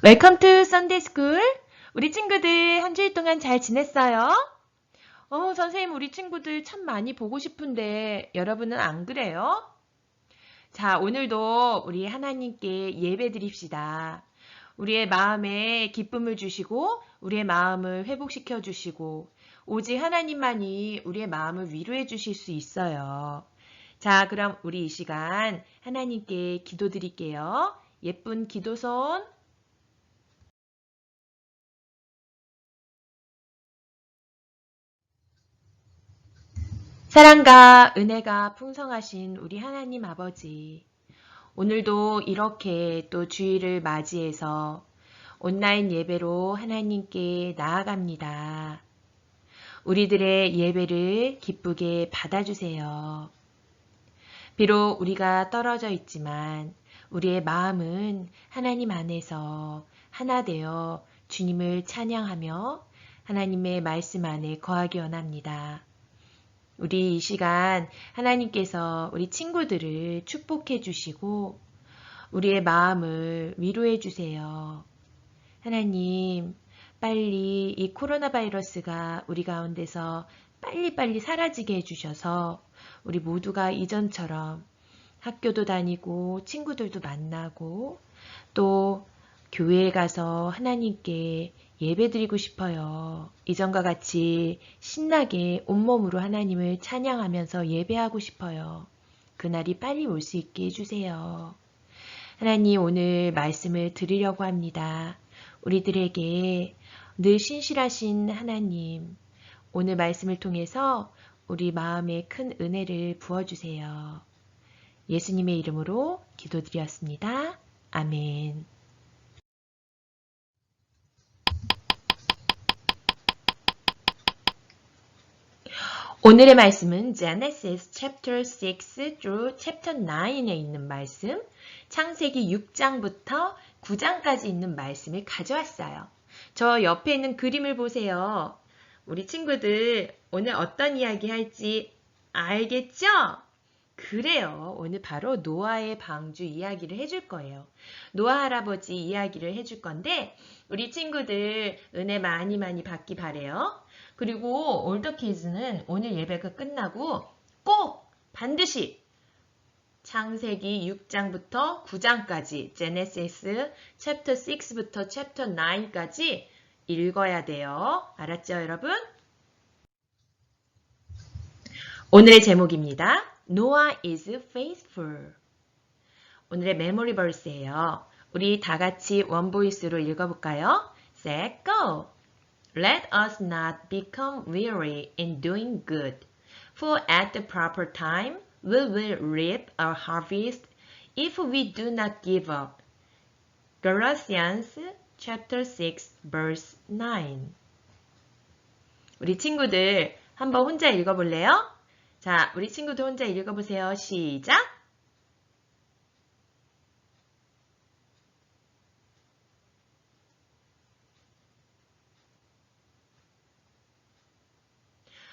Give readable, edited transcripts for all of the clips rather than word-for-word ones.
웰컴 투 썬데이 스쿨. 우리 친구들 한 주일 동안 잘 지냈어요? 선생님, 우리 친구들 참 많이 보고 싶은데 여러분은 안 그래요? 자, 오늘도 우리 하나님께 예배 드립시다. 우리의 마음에 기쁨을 주시고 우리의 마음을 회복시켜 주시고 오직 하나님만이 우리의 마음을 위로해 주실 수 있어요. 자, 그럼 우리 이 시간 하나님께 기도드릴게요. 예쁜 기도손. 사랑과 은혜가 풍성하신 우리 하나님 아버지, 오늘도 이렇게 또 주일을 맞이해서 온라인 예배로 하나님께 나아갑니다. 우리들의 예배를 기쁘게 받아주세요. 비록 우리가 떨어져 있지만 우리의 마음은 하나님 안에서 하나 되어 주님을 찬양하며 하나님의 말씀 안에 거하기 원합니다. 우리 이 시간 하나님께서 우리 친구들을 축복해 주시고 우리의 마음을 위로해 주세요. 하나님, 빨리 이 코로나 바이러스가 우리 가운데서 빨리빨리 사라지게 해주셔서 우리 모두가 이전처럼 학교도 다니고 친구들도 만나고 또 교회에 가서 하나님께 예배드리고 싶어요. 이전과 같이 신나게 온몸으로 하나님을 찬양하면서 예배하고 싶어요. 그날이 빨리 올 수 있게 해주세요. 하나님, 오늘 말씀을 드리려고 합니다. 우리들에게 늘 신실하신 하나님, 오늘 말씀을 통해서 우리 마음에 큰 은혜를 부어주세요. 예수님의 이름으로 기도드렸습니다. 아멘. 오늘의 말씀은 Genesis chapter 6 through chapter 9에 있는 말씀, 창세기 6장부터 9장까지 있는 말씀을 가져왔어요. 저 옆에 있는 그림을 보세요. 우리 친구들 오늘 어떤 이야기 할지 알겠죠? 그래요. 오늘 바로 노아의 방주 이야기를 해줄 거예요. 노아 할아버지 이야기를 해줄 건데 우리 친구들 은혜 많이 받기 바래요. 그리고 올더 키즈는 오늘 예배가 끝나고 꼭 반드시 창세기 6장부터 9장까지 제네시스 챕터 6부터 챕터 9까지 읽어야 돼요. 알았죠, 여러분? 오늘의 제목입니다. Noah is faithful. 오늘의 메모리 벌스예요. 우리 다 같이 원보이스로 읽어볼까요? Set, go! Let us not become weary in doing good, for at the proper time we will reap a harvest if we do not give up. Galatians chapter 6 verse 9. 우리 친구들 한번 혼자 읽어볼래요? 자, 우리 친구들 혼자 읽어보세요. 시작!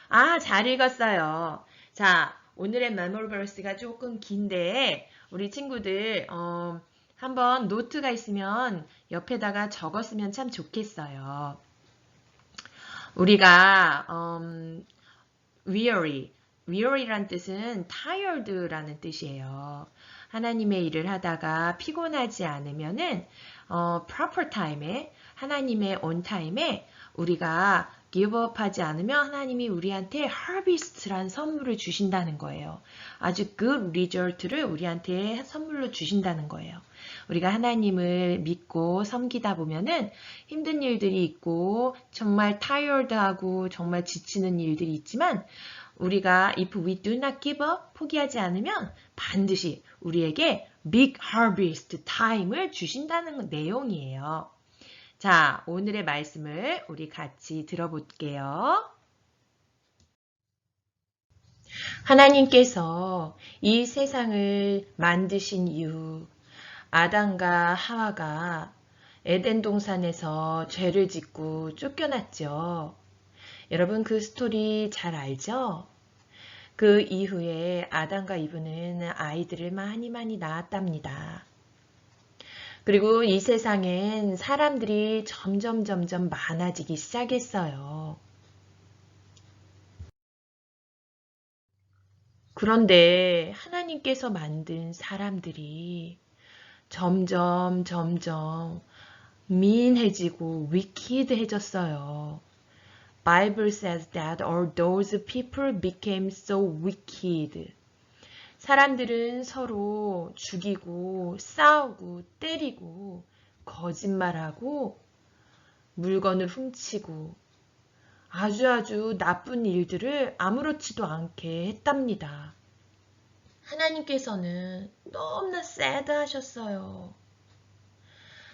아, 잘 읽었어요. 자, 오늘의 메모리 버스가 조금 긴데 우리 친구들 한번 노트가 있으면 옆에다가 적었으면 참 좋겠어요. 우리가 weary란 뜻은 tired라는 뜻이에요. 하나님의 일을 하다가 피곤하지 않으면은 proper time에 하나님의 on time에 우리가 give up 하지 않으면 하나님이 우리한테 harvest란 선물을 주신다는 거예요. 아주 good result를 우리한테 선물로 주신다는 거예요. 우리가 하나님을 믿고 섬기다 보면은 힘든 일들이 있고 정말 tired하고 정말 지치는 일들이 있지만 우리가 if we do not give up 포기하지 않으면 반드시 우리에게 big harvest time을 주신다는 내용이에요. 자, 오늘의 말씀을 우리 같이 들어볼게요. 하나님께서 이 세상을 만드신 이후 아담과 하와가 에덴 동산에서 죄를 짓고 쫓겨났죠. 여러분 그 스토리 잘 알죠? 그 이후에 아담과 이브는 아이들을 많이 낳았답니다. 그리고 이 세상엔 사람들이 점점 많아지기 시작했어요. 그런데 하나님께서 만든 사람들이 점점 미인해지고 wicked해졌어요. Bible says that all those people became so wicked. 사람들은 서로 죽이고 싸우고 때리고 거짓말하고 물건을 훔치고 아주 나쁜 일들을 아무렇지도 않게 했답니다. 하나님께서는 너무나 sad 하셨어요.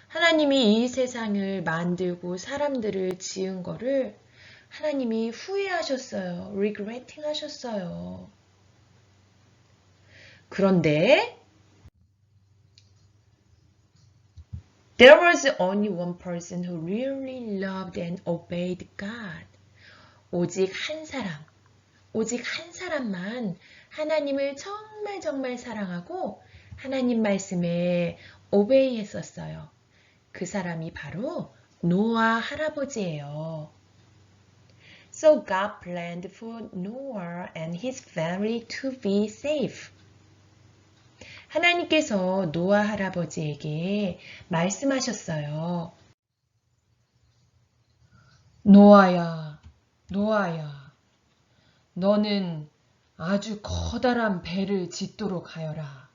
하나님이 이 세상을 만들고 사람들을 지은 거를 하나님이 후회하셨어요. regretting 하셨어요. 그런데 there was only one person who really loved and obeyed God. 오직 한 사람만 하나님을 정말 사랑하고 하나님 말씀에 obey 했었어요. 그 사람이 바로 노아 할아버지예요. So God planned for Noah and his family to be safe. 하나님께서 노아 할아버지에게 말씀하셨어요. 노아야, 너는 아주 커다란 배를 짓도록 하여라.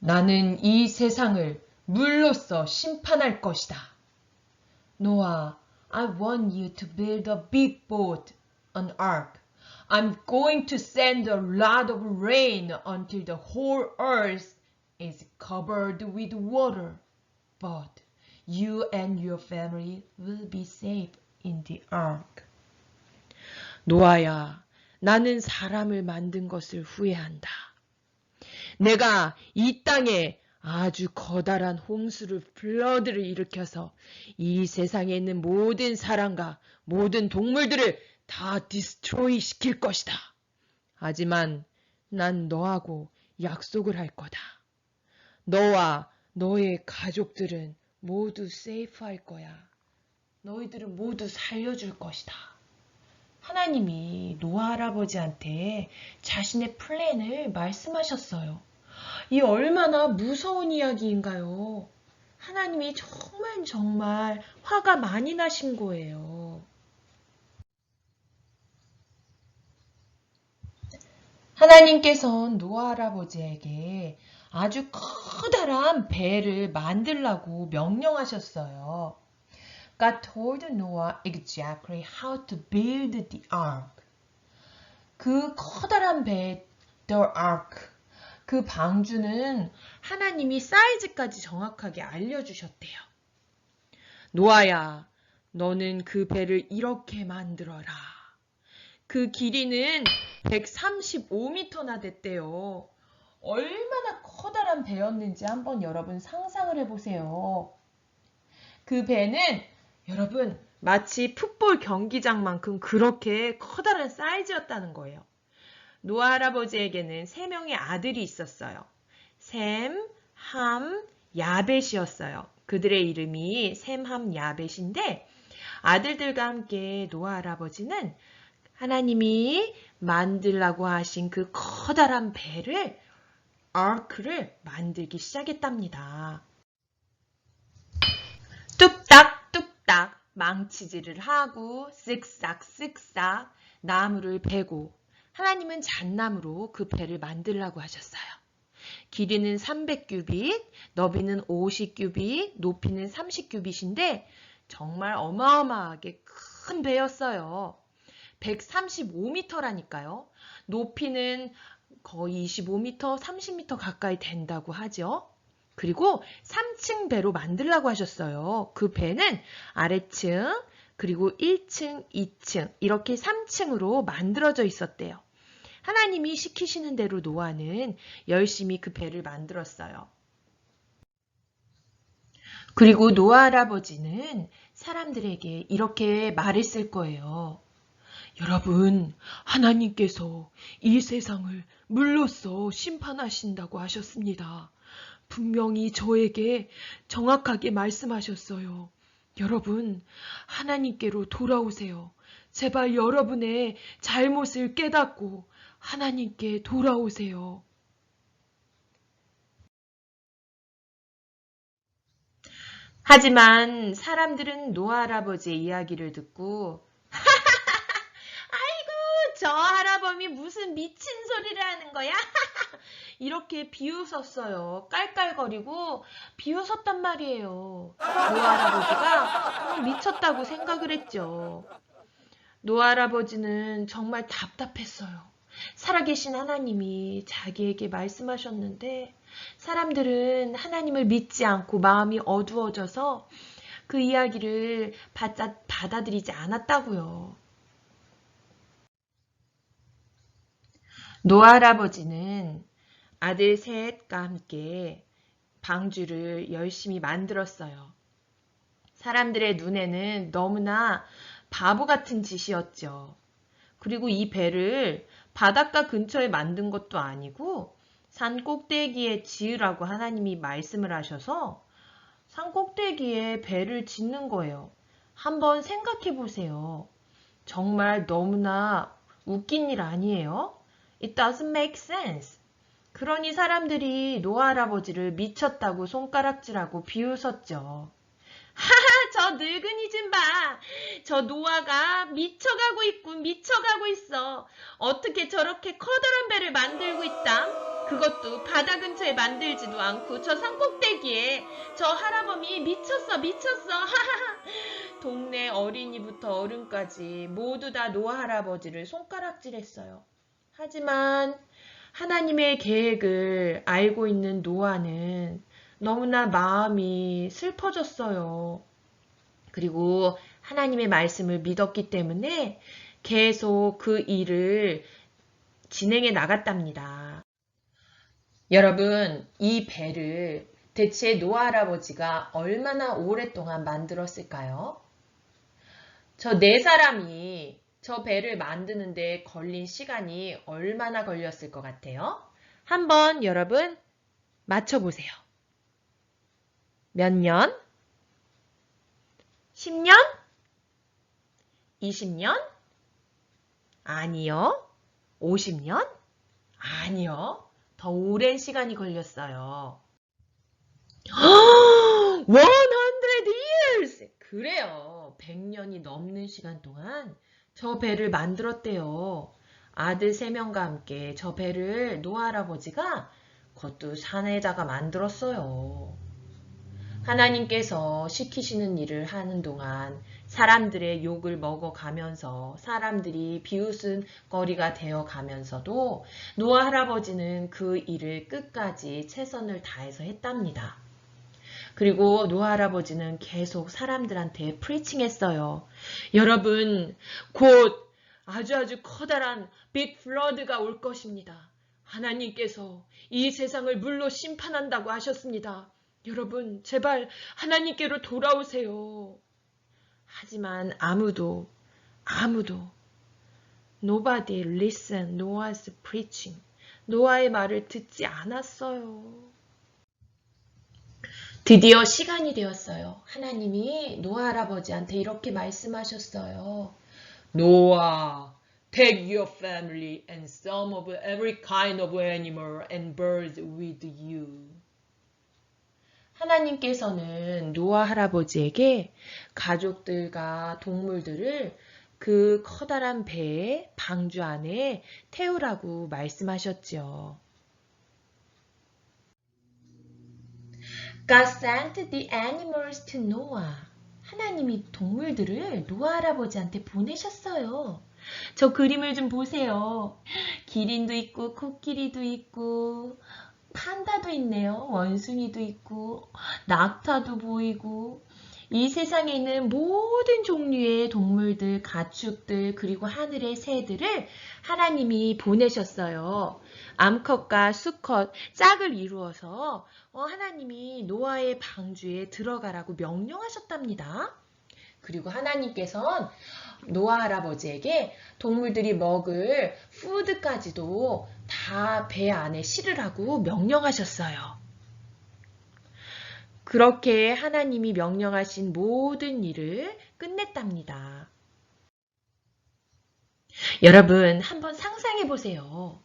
나는 이 세상을 물로써 심판할 것이다. Noah, I want you to build a big boat, an ark. I'm going to send a lot of rain until the whole earth is covered with water. But you and your family will be safe in the ark. 노아야, 나는 사람을 만든 것을 후회한다. 내가 이 땅에 아주 커다란 홍수를 플러드를 일으켜서 이 세상에 있는 모든 사람과 모든 동물들을 다 디스트로이 시킬 것이다. 하지만 난 너하고 약속을 할 거다. 너와 너의 가족들은 모두 세이프 할 거야. 너희들은 모두 살려줄 것이다. 하나님이 노아 할아버지한테 자신의 플랜을 말씀하셨어요. 이 얼마나 무서운 이야기인가요? 하나님이 정말 화가 많이 나신 거예요. 하나님께서는 노아 할아버지에게 아주 커다란 배를 만들라고 명령하셨어요. God told Noah exactly how to build the ark. 그 커다란 배, the ark. 그 방주는 하나님이 사이즈까지 정확하게 알려주셨대요. 노아야, 너는 그 배를 이렇게 만들어라. 그 길이는 135m나 됐대요. 얼마나 커다란 배였는지 한번 여러분 상상을 해보세요. 그 배는 여러분 마치 풋볼 경기장만큼 그렇게 커다란 사이즈였다는 거예요. 노아 할아버지에게는 3명의 아들이 있었어요. 셈, 함, 야벳이었어요. 그들의 이름이 셈, 함, 야벳인데 아들들과 함께 노아 할아버지는 하나님이 만들라고 하신 그 커다란 배를 아크를 만들기 시작했답니다. 뚝딱 망치질을 하고 쓱싹 나무를 베고 하나님은 잣나무로 그 배를 만들라고 하셨어요. 길이는 300규빗, 너비는 50규빗, 높이는 30규빗인데 정말 어마어마하게 큰 배였어요. 135m라니까요. 높이는 거의 25m, 30m 가까이 된다고 하죠. 그리고 3층 배로 만들라고 하셨어요. 그 배는 아래층, 그리고 1층, 2층 이렇게 3층으로 만들어져 있었대요. 하나님이 시키시는 대로 노아는 열심히 그 배를 만들었어요. 그리고 노아 할아버지는 사람들에게 이렇게 말했을 거예요. 여러분, 하나님께서 이 세상을 물로써 심판하신다고 하셨습니다. 분명히 저에게 정확하게 말씀하셨어요. 여러분, 하나님께로 돌아오세요. 제발 여러분의 잘못을 깨닫고 하나님께 돌아오세요. 하지만 사람들은 노아 할아버지의 이야기를 듣고 아이고 저 할아범이 무슨 미친 소리를 하는 거야? 이렇게 비웃었어요. 깔깔거리고 비웃었단 말이에요. 노아 할아버지가 미쳤다고 생각을 했죠. 노아 할아버지는 정말 답답했어요. 살아계신 하나님이 자기에게 말씀하셨는데 사람들은 하나님을 믿지 않고 마음이 어두워져서 그 이야기를 받아들이지 않았다고요. 노아 할아버지는 아들 셋과 함께 방주를 열심히 만들었어요. 사람들의 눈에는 너무나 바보 같은 짓이었죠. 그리고 이 배를 바닷가 근처에 만든 것도 아니고 산 꼭대기에 지으라고 하나님이 말씀을 하셔서 산 꼭대기에 배를 짓는 거예요. 한번 생각해 보세요. 정말 너무나 웃긴 일 아니에요? It doesn't make sense. 그러니 사람들이 노아 할아버지를 미쳤다고 손가락질하고 비웃었죠. 하하, 저 늙은이 좀 봐. 저 노아가 미쳐가고 있어. 어떻게 저렇게 커다란 배를 만들고 있다? 그것도 바다 근처에 만들지도 않고 저 산꼭대기에 저 할아범이 미쳤어. 하하하. 동네 어린이부터 어른까지 모두 다 노아 할아버지를 손가락질했어요. 하지만 하나님의 계획을 알고 있는 노아는 너무나 마음이 슬퍼졌어요. 그리고 하나님의 말씀을 믿었기 때문에 계속 그 일을 진행해 나갔답니다. 여러분, 이 배를 대체 노아 할아버지가 얼마나 오랫동안 만들었을까요? 저 네 사람이 저 배를 만드는데 걸린 시간이 얼마나 걸렸을 것 같아요? 한번 여러분 맞춰보세요. 몇 년? 10년? 20년? 아니요. 50년? 아니요. 더 오랜 시간이 걸렸어요. 100 years! 그래요. 100년이 넘는 시간 동안 저 배를 만들었대요. 아들 3명과 함께 저 배를 노아 할아버지가 그것도 산에다가 만들었어요. 하나님께서 시키시는 일을 하는 동안 사람들의 욕을 먹어가면서 사람들이 비웃은 거리가 되어가면서도 노아 할아버지는 그 일을 끝까지 최선을 다해서 했답니다. 그리고 노아 할아버지는 계속 사람들한테 프리칭했어요. 여러분, 곧 아주 커다란 빅 플러드가 올 것입니다. 하나님께서 이 세상을 물로 심판한다고 하셨습니다. 여러분, 제발 하나님께로 돌아오세요. 하지만 아무도 Nobody listened Noah's preaching. 노아의 말을 듣지 않았어요. 드디어 시간이 되었어요. 하나님이 노아 할아버지한테 이렇게 말씀하셨어요. 노아, take your family and some of every kind of animal and birds with you. 하나님께서는 노아 할아버지에게 가족들과 동물들을 그 커다란 배의 방주 안에 태우라고 말씀하셨죠. God sent the animals to Noah. 하나님이 동물들을 노아 할아버지한테 보내셨어요. 저 그림을 좀 보세요. 기린도 있고 코끼리도 있고 판다도 있네요. 원숭이도 있고 낙타도 보이고 이 세상에 있는 모든 종류의 동물들, 가축들, 그리고 하늘의 새들을 하나님이 보내셨어요. 암컷과 수컷, 짝을 이루어서 하나님이 노아의 방주에 들어가라고 명령하셨답니다. 그리고 하나님께서는 노아 할아버지에게 동물들이 먹을 푸드까지도 다 배 안에 실으라고 명령하셨어요. 그렇게 하나님이 명령하신 모든 일을 끝냈답니다. 여러분, 한번 상상해 보세요.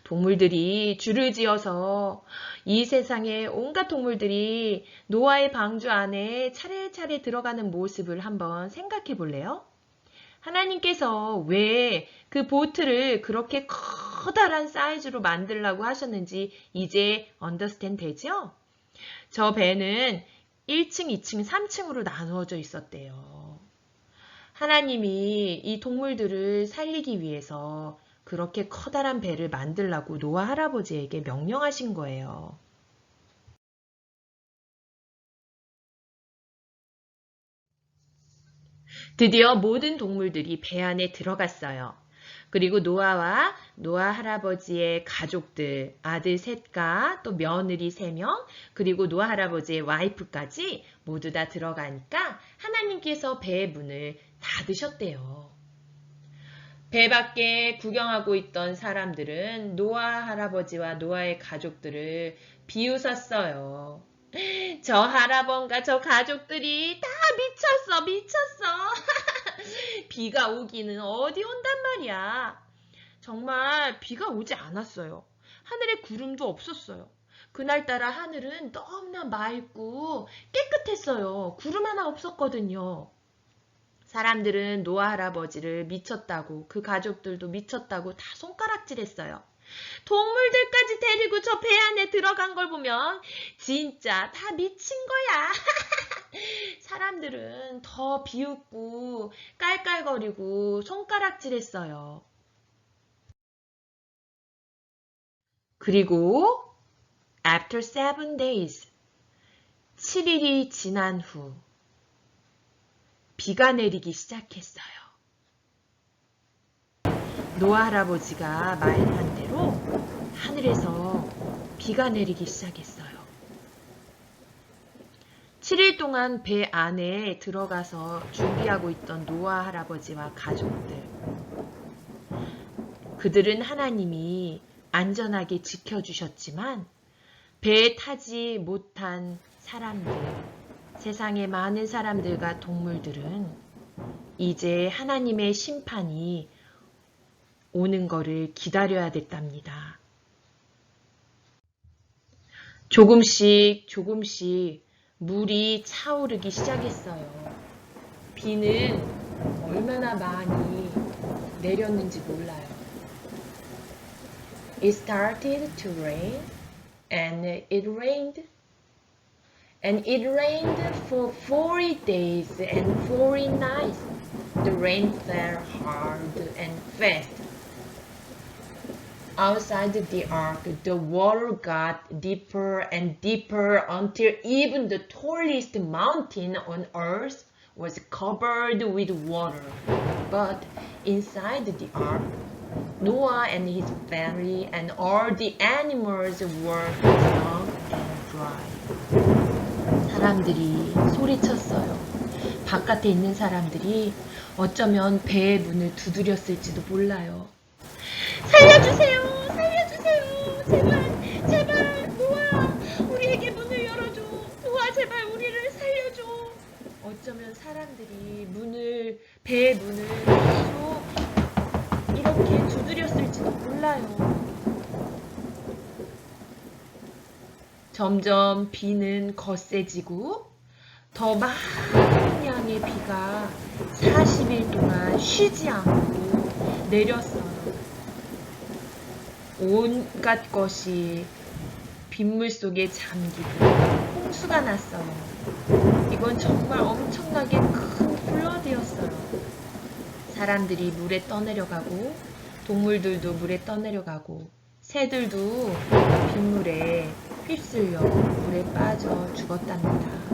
동물들이 줄을 지어서 이 세상에 온갖 동물들이 노아의 방주 안에 차례차례 들어가는 모습을 한번 생각해 볼래요? 하나님께서 왜 그 보트를 그렇게 커다란 사이즈로 만들라고 하셨는지 이제 언더스탠드 되죠? 저 배는 1층, 2층, 3층으로 나누어져 있었대요. 하나님이 이 동물들을 살리기 위해서 그렇게 커다란 배를 만들라고 노아 할아버지에게 명령하신 거예요. 드디어 모든 동물들이 배 안에 들어갔어요. 그리고 노아와 노아 할아버지의 가족들, 아들 셋과 또 며느리 3명, 그리고 노아 할아버지의 와이프까지 모두 다 들어가니까 하나님께서 배의 문을 닫으셨대요. 배 밖에 구경하고 있던 사람들은 노아 할아버지와 노아의 가족들을 비웃었어요. 저 할아버지가 저 가족들이 다 미쳤어, 미쳤어. 비가 오기는 어디 온단 말이야. 정말 비가 오지 않았어요. 하늘에 구름도 없었어요. 그날따라 하늘은 너무나 맑고 깨끗했어요. 구름 하나 없었거든요. 사람들은 노아 할아버지를 미쳤다고, 그 가족들도 미쳤다고 다 손가락질했어요. 동물들까지 데리고 저 배 안에 들어간 걸 보면 진짜 다 미친 거야. 사람들은 더 비웃고 깔깔거리고 손가락질했어요. 그리고 after 7 days, 7일이 지난 후 비가 내리기 시작했어요. 노아 할아버지가 말한 대로 하늘에서 비가 내리기 시작했어요. 7일 동안 배 안에 들어가서 준비하고 있던 노아 할아버지와 가족들. 그들은 하나님이 안전하게 지켜주셨지만 배에 타지 못한 사람들, 세상의 많은 사람들과 동물들은 이제 하나님의 심판이 오는 거를 기다려야 됐답니다. 조금씩 물이 차오르기 시작했어요. 비는 얼마나 많이 내렸는지 몰라요. It started to rain and it rained. And it rained for 40 days and 40 nights. The rain fell hard and fast. Outside the ark, the water got deeper and deeper until even the tallest mountain on earth was covered with water. But inside the ark, Noah and his family and all the animals were snug and dry. 사람들이 소리쳤어요. 바깥에 있는 사람들이 어쩌면 배의 문을 두드렸을지도 몰라요. 살려주세요! 살려주세요! 제발! 제발! 노아! 우리에게 문을 열어줘! 노아 제발 우리를 살려줘! 어쩌면 사람들이 배의 문을 계속 이렇게 두드렸을지도 몰라요. 점점 비는 거세지고 더 많은 양의 비가 40일 동안 쉬지 않고 내렸어요. 온갖 것이 빗물 속에 잠기고 홍수가 났어요. 이건 정말 엄청나게 큰 플러드였어요. 사람들이 물에 떠내려가고 동물들도 물에 떠내려가고 새들도 빗물에 휩쓸려 물에 빠져 죽었답니다.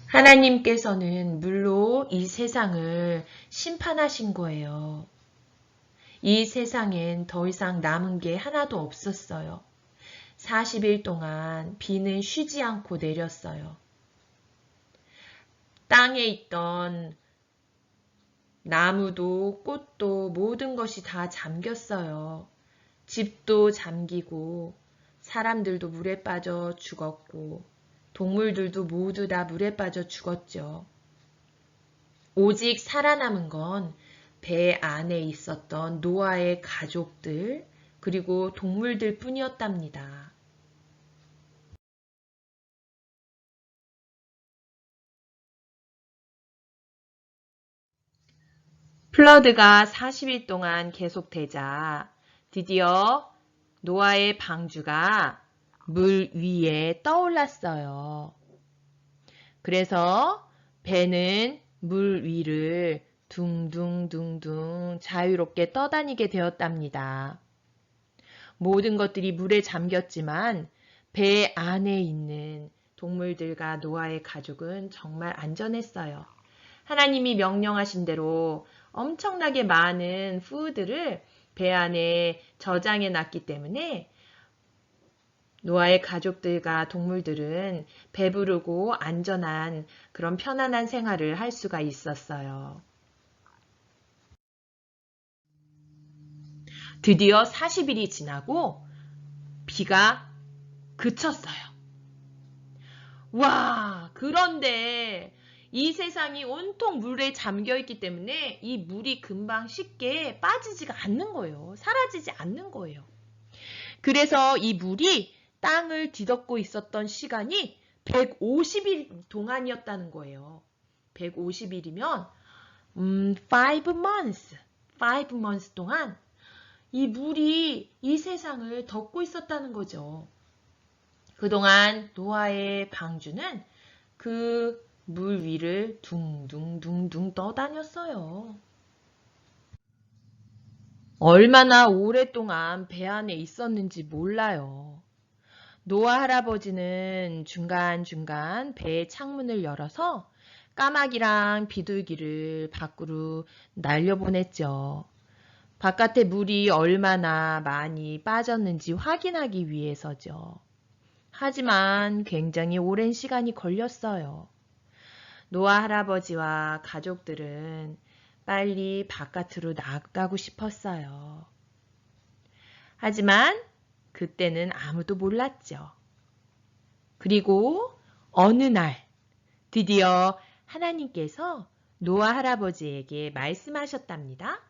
하나님께서는 물로 이 세상을 심판하신 거예요. 이 세상엔 더 이상 남은 게 하나도 없었어요. 40일 동안 비는 쉬지 않고 내렸어요. 땅에 있던 나무도 꽃도 모든 것이 다 잠겼어요. 집도 잠기고 사람들도 물에 빠져 죽었고 동물들도 모두 다 물에 빠져 죽었죠. 오직 살아남은 건 배 안에 있었던 노아의 가족들 그리고 동물들 뿐이었답니다. 플러드가 40일 동안 계속되자 드디어 노아의 방주가 물 위에 떠올랐어요. 그래서 배는 물 위를 둥둥둥둥 자유롭게 떠다니게 되었답니다. 모든 것들이 물에 잠겼지만 배 안에 있는 동물들과 노아의 가족은 정말 안전했어요. 하나님이 명령하신 대로 엄청나게 많은 푸드를 배 안에 저장해 놨기 때문에 노아의 가족들과 동물들은 배부르고 안전한 그런 편안한 생활을 할 수가 있었어요. 드디어 40일이 지나고 비가 그쳤어요. 와, 그런데 이 세상이 온통 물에 잠겨 있기 때문에 이 물이 금방 쉽게 빠지지가 않는 거예요. 사라지지 않는 거예요. 그래서 이 물이 땅을 뒤덮고 있었던 시간이 150일 동안이었다는 거예요. 150일이면 5 months 동안 이 물이 이 세상을 덮고 있었다는 거죠. 그동안 노아의 방주는 그 물 위를 둥둥둥둥 떠다녔어요. 얼마나 오랫동안 배 안에 있었는지 몰라요. 노아 할아버지는 중간중간 배의 창문을 열어서 까마귀랑 비둘기를 밖으로 날려보냈죠. 바깥에 물이 얼마나 많이 빠졌는지 확인하기 위해서죠. 하지만 굉장히 오랜 시간이 걸렸어요. 노아 할아버지와 가족들은 빨리 바깥으로 나가고 싶었어요. 하지만 그때는 아무도 몰랐죠. 그리고 어느 날 드디어 하나님께서 노아 할아버지에게 말씀하셨답니다.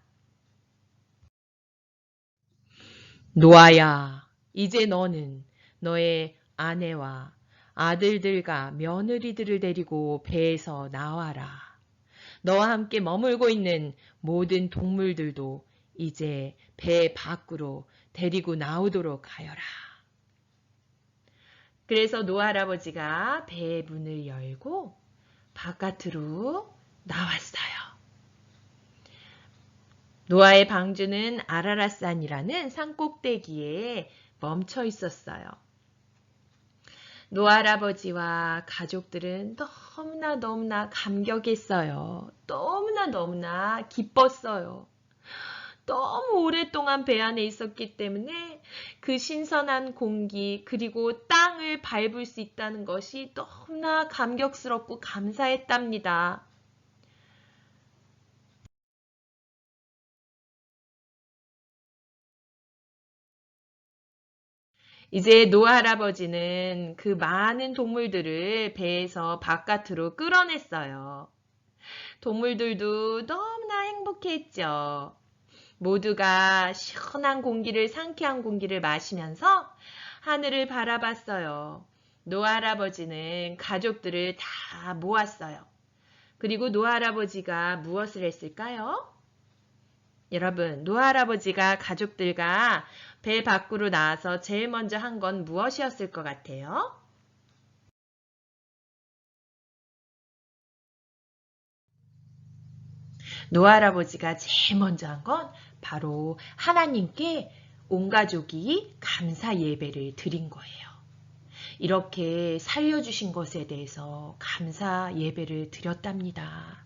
노아야, 이제 너는 너의 아내와 아들들과 며느리들을 데리고 배에서 나와라. 너와 함께 머물고 있는 모든 동물들도 이제 배 밖으로 데리고 나오도록 하여라. 그래서 노아 할아버지가 배의 문을 열고 바깥으로 나왔어요. 노아의 방주는 아라랏산이라는 산 꼭대기에 멈춰 있었어요. 노아 할아버지와 가족들은 너무나 감격했어요. 너무나 기뻤어요. 너무 오랫동안 배 안에 있었기 때문에 그 신선한 공기 그리고 땅을 밟을 수 있다는 것이 너무나 감격스럽고 감사했답니다. 이제 노아 할아버지는 그 많은 동물들을 배에서 바깥으로 끌어냈어요. 동물들도 너무나 행복했죠. 모두가 시원한 공기를, 상쾌한 공기를 마시면서 하늘을 바라봤어요. 노아 할아버지는 가족들을 다 모았어요. 그리고 노아 할아버지가 무엇을 했을까요? 여러분, 노아 할아버지가 가족들과 배 밖으로 나와서 제일 먼저 한 건 무엇이었을 것 같아요? 노아 할아버지가 제일 먼저 한 건 바로 하나님께 온 가족이 감사 예배를 드린 거예요. 이렇게 살려주신 것에 대해서 감사 예배를 드렸답니다.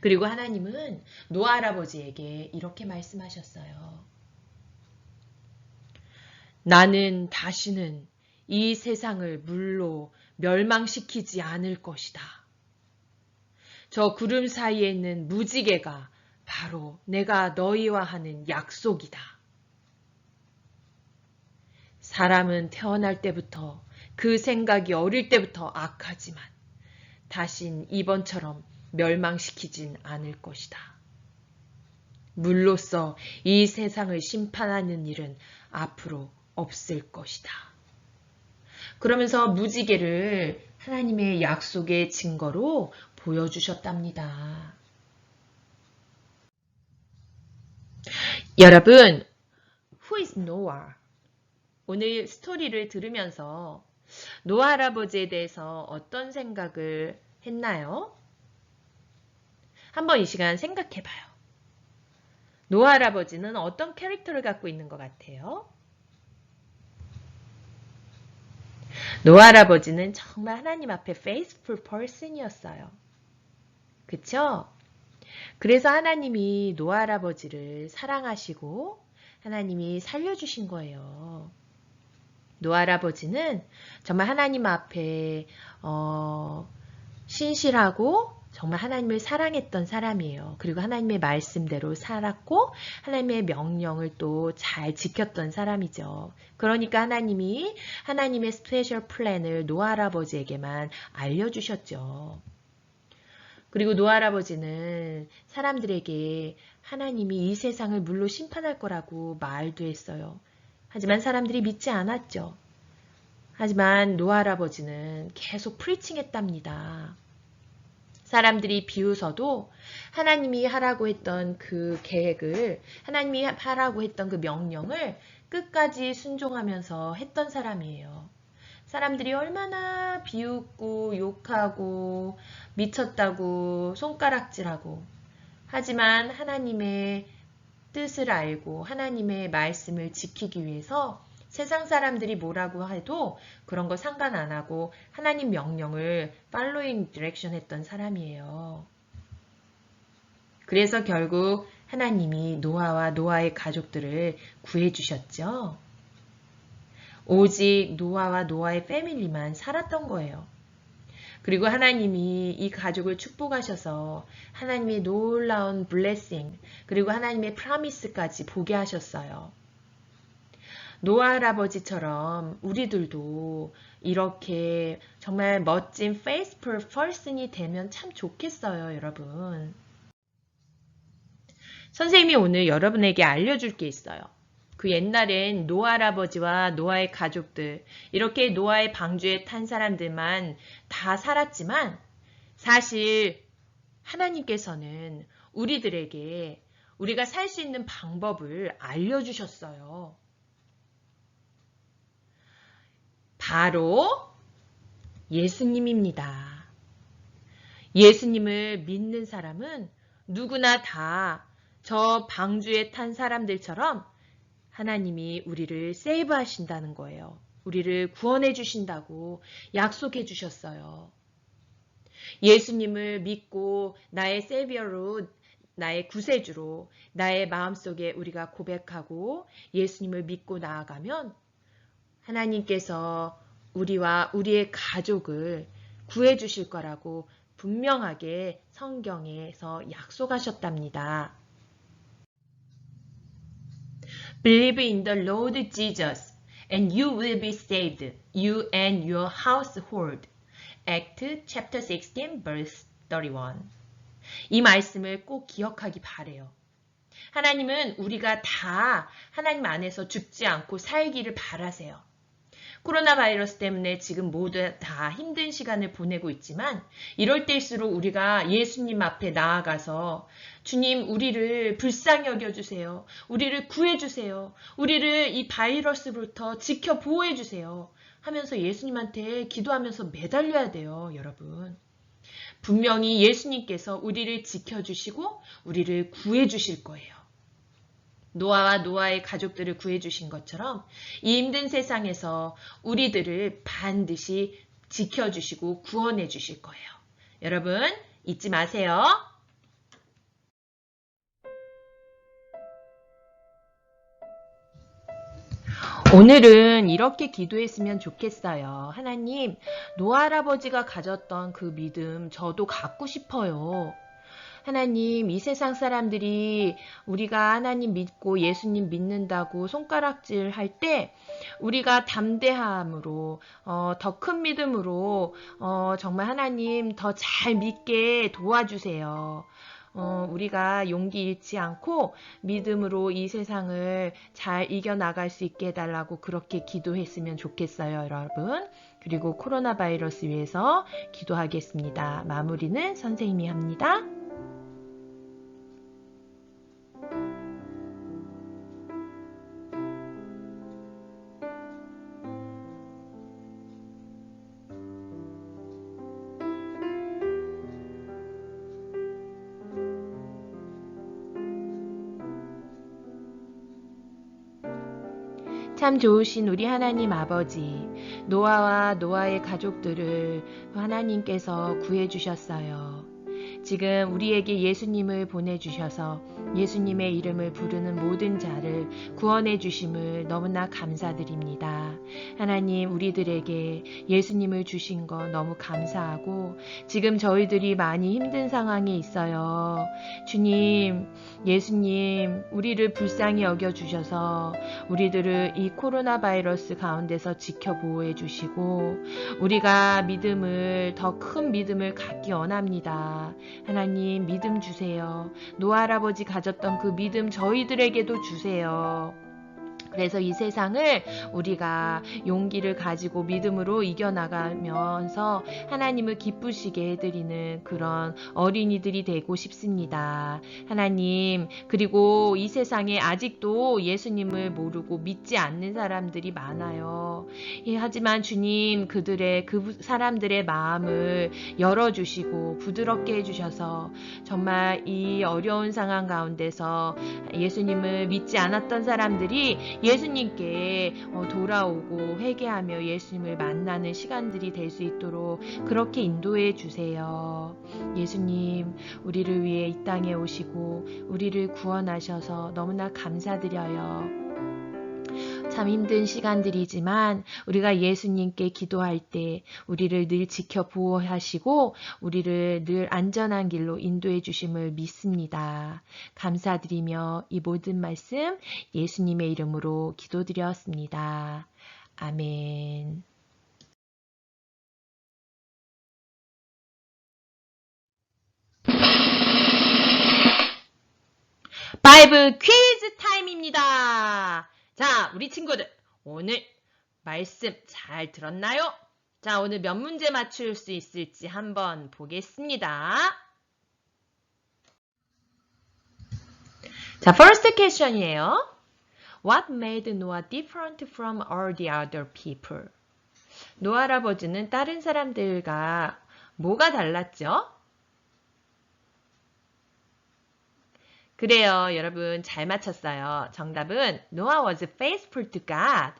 그리고 하나님은 노아 할아버지에게 이렇게 말씀하셨어요. 나는 다시는 이 세상을 물로 멸망시키지 않을 것이다. 저 구름 사이에 있는 무지개가 바로 내가 너희와 하는 약속이다. 사람은 태어날 때부터 그 생각이 어릴 때부터 악하지만 다신 이번처럼 멸망시키진 않을 것이다. 물로써 이 세상을 심판하는 일은 앞으로 없을 것이다. 그러면서 무지개를 하나님의 약속의 증거로 보여주셨답니다. 여러분, Who is Noah? 오늘 스토리를 들으면서 노아 할아버지에 대해서 어떤 생각을 했나요? 한번 이 시간 생각해봐요. 노아 할아버지는 어떤 캐릭터를 갖고 있는 것 같아요? 노아 할아버지는 정말 하나님 앞에 faithful person이었어요. 그쵸? 그래서 하나님이 노아 할아버지를 사랑하시고 하나님이 살려주신 거예요. 노아 할아버지는 정말 하나님 앞에 신실하고 정말 하나님을 사랑했던 사람이에요. 그리고 하나님의 말씀대로 살았고 하나님의 명령을 또 잘 지켰던 사람이죠. 그러니까 하나님이 하나님의 스페셜 플랜을 노아 할아버지에게만 알려주셨죠. 그리고 노아 할아버지는 사람들에게 하나님이 이 세상을 물로 심판할 거라고 말도 했어요. 하지만 사람들이 믿지 않았죠. 하지만 노아 할아버지는 계속 프리칭했답니다. 사람들이 비웃어도 하나님이 하라고 했던 그 계획을, 하나님이 하라고 했던 그 명령을 끝까지 순종하면서 했던 사람이에요. 사람들이 얼마나 비웃고 욕하고 미쳤다고 손가락질하고 하지만 하나님의 뜻을 알고 하나님의 말씀을 지키기 위해서 세상 사람들이 뭐라고 해도 그런 거 상관 안 하고 하나님 명령을 following direction 했던 사람이에요. 그래서 결국 하나님이 노아와 노아의 가족들을 구해주셨죠. 오직 노아와 노아의 패밀리만 살았던 거예요. 그리고 하나님이 이 가족을 축복하셔서 하나님의 놀라운 블레싱 그리고 하나님의 프라미스까지 보게 하셨어요. 노아 할아버지처럼 우리들도 이렇게 정말 멋진 faithful person이 되면 참 좋겠어요, 여러분. 선생님이 오늘 여러분에게 알려줄 게 있어요. 그 옛날엔 노아 할아버지와 노아의 가족들, 이렇게 노아의 방주에 탄 사람들만 다 살았지만 사실 하나님께서는 우리들에게 우리가 살 수 있는 방법을 알려주셨어요. 바로 예수님입니다. 예수님을 믿는 사람은 누구나 다 저 방주에 탄 사람들처럼 하나님이 우리를 세이브 하신다는 거예요. 우리를 구원해 주신다고 약속해 주셨어요. 예수님을 믿고 나의 세비어로, 나의 구세주로 나의 마음속에 우리가 고백하고 예수님을 믿고 나아가면 하나님께서 우리와 우리의 가족을 구해 주실 거라고 분명하게 성경에서 약속하셨답니다. Believe in the Lord Jesus and you will be saved, you and your household. Acts chapter 16 verse 31. 이 말씀을 꼭 기억하기 바래요. 하나님은 우리가 다 하나님 안에서 죽지 않고 살기를 바라세요. 코로나 바이러스 때문에 지금 모두 다 힘든 시간을 보내고 있지만 이럴 때일수록 우리가 예수님 앞에 나아가서 주님 우리를 불쌍히 여겨주세요. 우리를 구해주세요. 우리를 이 바이러스로부터 지켜 보호해주세요. 하면서 예수님한테 기도하면서 매달려야 돼요, 여러분. 분명히 예수님께서 우리를 지켜주시고 우리를 구해주실 거예요. 노아와 노아의 가족들을 구해주신 것처럼 이 힘든 세상에서 우리들을 반드시 지켜주시고 구원해 주실 거예요. 여러분 잊지 마세요. 오늘은 이렇게 기도했으면 좋겠어요. 하나님, 노아 할아버지가 가졌던 그 믿음 저도 갖고 싶어요. 하나님, 이 세상 사람들이 우리가 하나님 믿고 예수님 믿는다고 손가락질 할 때 우리가 담대함으로 더 큰 믿음으로 정말 하나님 더 잘 믿게 도와주세요. 우리가 용기 잃지 않고 믿음으로 이 세상을 잘 이겨나갈 수 있게 해달라고 그렇게 기도했으면 좋겠어요, 여러분. 그리고 코로나 바이러스 위해서 기도하겠습니다. 마무리는 선생님이 합니다. 참 좋으신 우리 하나님 아버지, 노아와 노아의 가족들을 하나님께서 구해주셨어요. 지금 우리에게 예수님을 보내주셔서 예수님의 이름을 부르는 모든 자를 구원해 주심을 너무나 감사드립니다. 하나님, 우리들에게 예수님을 주신 거 너무 감사하고 지금 저희들이 많이 힘든 상황에 있어요. 주님, 예수님, 우리를 불쌍히 여겨주셔서 우리들을 이 코로나 바이러스 가운데서 지켜 보호해 주시고 우리가 믿음을, 더 큰 믿음을 갖기 원합니다. 하나님, 믿음 주세요. 노아 할아버지 가졌던 그 믿음 저희들에게도 주세요. 그래서 이 세상을 우리가 용기를 가지고 믿음으로 이겨나가면서 하나님을 기쁘시게 해드리는 그런 어린이들이 되고 싶습니다. 하나님, 그리고 이 세상에 아직도 예수님을 모르고 믿지 않는 사람들이 많아요. 하지만 주님, 그 사람들의 마음을 열어주시고 부드럽게 해주셔서 정말 이 어려운 상황 가운데서 예수님을 믿지 않았던 사람들이 예수님께 돌아오고 회개하며 예수님을 만나는 시간들이 될 수 있도록 그렇게 인도해 주세요. 예수님, 우리를 위해 이 땅에 오시고 우리를 구원하셔서 너무나 감사드려요. 참 힘든 시간들이지만 우리가 예수님께 기도할 때 우리를 늘 지켜 보호하시고 우리를 늘 안전한 길로 인도해 주심을 믿습니다. 감사드리며 이 모든 말씀 예수님의 이름으로 기도드렸습니다. 아멘. 바이블 퀴즈 타임입니다. 자, 우리 친구들 오늘 말씀 잘 들었나요? 자, 오늘 몇 문제 맞출 수 있을지 한번 보겠습니다. 자, first question이에요. What made Noah different from all the other people? 노아 할아버지는 다른 사람들과 뭐가 달랐죠? 그래요, 여러분 잘 맞췄어요. 정답은 Noah was faithful to God.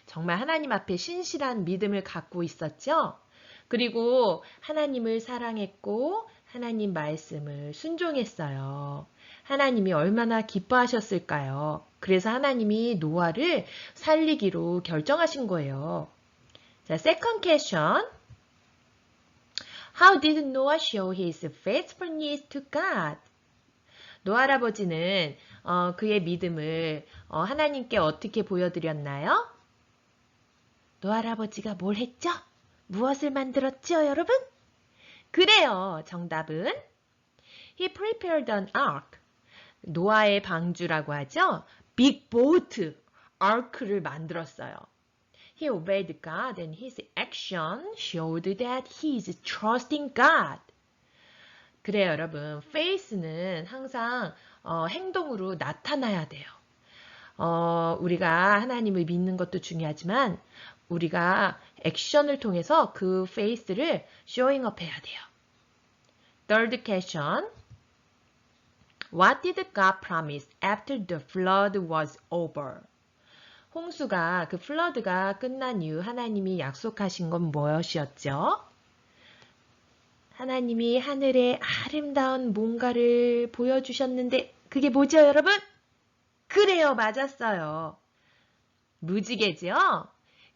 정말 하나님 앞에 신실한 믿음을 갖고 있었죠. 그리고 하나님을 사랑했고 하나님 말씀을 순종했어요. 하나님이 얼마나 기뻐하셨을까요? 그래서 하나님이 노아를 살리기로 결정하신 거예요. 자, second question. How did Noah show his faithfulness to God? 노아 할아버지는 그의 믿음을 하나님께 어떻게 보여드렸나요? 노아 할아버지가 뭘 했죠? 무엇을 만들었죠, 여러분? 그래요, 정답은 He prepared an ark. 노아의 방주라고 하죠? Big boat, ark를 만들었어요. He obeyed God and his action showed that he is trusting God. 그래요, 여러분. faith는 항상 행동으로 나타나야 돼요. 우리가 하나님을 믿는 것도 중요하지만 우리가 액션을 통해서 그 faith를 showing up 해야 돼요. Third question. What did God promise after the flood was over? 홍수가, 그 flood가 끝난 이후 하나님이 약속하신 건 무엇이었죠? 하나님이 하늘에 아름다운 뭔가를 보여주셨는데 그게 뭐죠, 여러분? 그래요, 맞았어요. 무지개죠?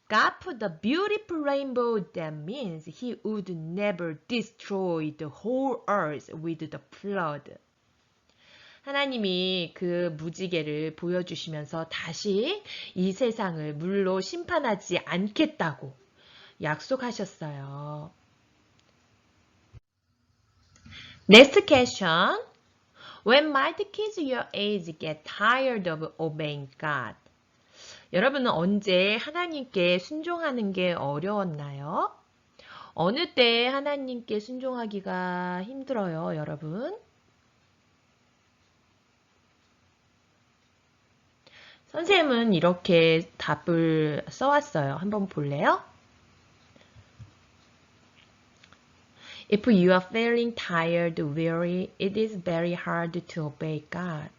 God put a beautiful rainbow that means he would never destroy the whole earth with the flood. 하나님이 그 무지개를 보여주시면서 다시 이 세상을 물로 심판하지 않겠다고 약속하셨어요. Next question. When might kids your age get tired of obeying God? 여러분은 언제 하나님께 순종하는 게 어려웠나요? 어느 때 하나님께 순종하기가 힘들어요, 여러분? 선생님은 이렇게 답을 써왔어요. 한번 볼래요? If you are feeling tired, weary, it is very hard to obey God.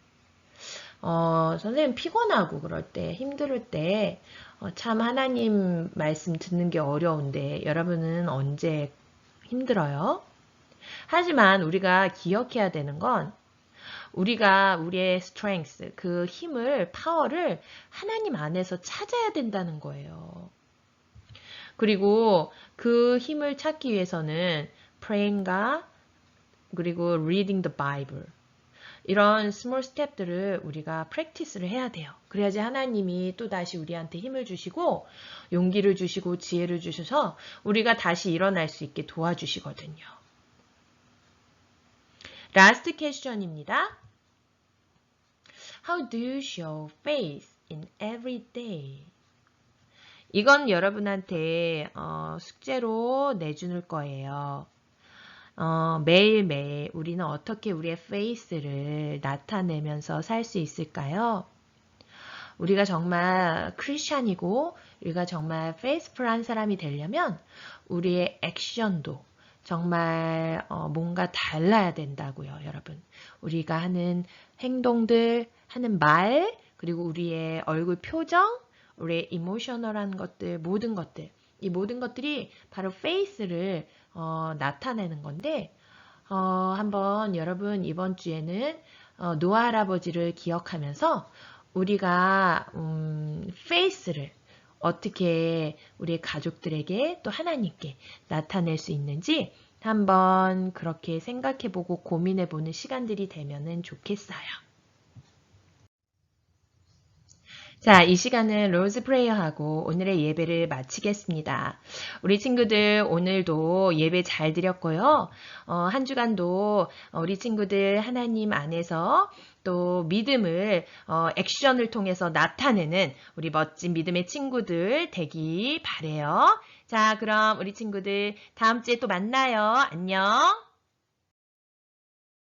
선생님 피곤하고 그럴 때, 힘들 때, 참 하나님 말씀 듣는 게 어려운데, 여러분은 언제 힘들어요? 하지만 우리가 기억해야 되는 건, 우리가 우리의 strength, 그 힘을, 파워를 하나님 안에서 찾아야 된다는 거예요. 그리고 그 힘을 찾기 위해서는 praying과 그리고 reading the Bible 이런 small step들을 우리가 practice를 해야 돼요. 그래야지 하나님이 또다시 우리한테 힘을 주시고 용기를 주시고 지혜를 주셔서 우리가 다시 일어날 수 있게 도와주시거든요. Last question입니다. How do you show faith in every day? 이건 여러분한테 숙제로 내주는 거예요. 매일매일 우리는 어떻게 우리의 faith를 나타내면서 살 수 있을까요? 우리가 정말 크리스찬이고 우리가 정말 faithful한 사람이 되려면 우리의 액션도 정말 뭔가 달라야 된다고요, 여러분. 우리가 하는 행동들, 하는 말, 그리고 우리의 얼굴 표정, 우리의 이모셔널한 것들, 모든 것들, 이 모든 것들이 바로 faith를 나타내는 건데 한번 여러분 이번 주에는 노아 할아버지를 기억하면서 우리가 faith를 어떻게 우리의 가족들에게 또 하나님께 나타낼 수 있는지 한번 그렇게 생각해보고 고민해보는 시간들이 되면 좋겠어요. 자, 이 시간은 로즈 프레이어하고 오늘의 예배를 마치겠습니다. 우리 친구들 오늘도 예배 잘 드렸고요. 한 주간도 우리 친구들 하나님 안에서 또 믿음을 액션을 통해서 나타내는 우리 멋진 믿음의 친구들 되기 바래요. 자, 그럼 우리 친구들 다음 주에 또 만나요. 안녕.